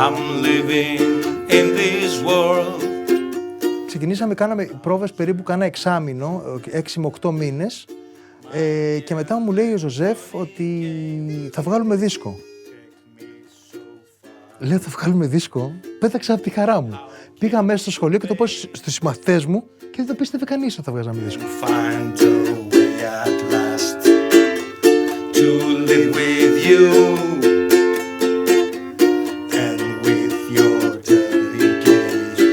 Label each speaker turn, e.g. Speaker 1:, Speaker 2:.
Speaker 1: I'm living in this world.
Speaker 2: Ξεκινήσαμε, κάναμε πρόβες περίπου κάνα εξάμηνο, 6 με 8 μήνες, και μετά μου λέει ο Ζωζέφ ότι θα βγάλουμε δίσκο. Λέω θα βγάλουμε δίσκο, πέταξα από τη χαρά μου. Πήγα μέσα στο σχολείο και το πω στους συμμαθητές μου και δεν το πίστευε κανείς ότι θα βγάζαμε δίσκο.
Speaker 1: Find a way at last to live with you and with your dirty gaze.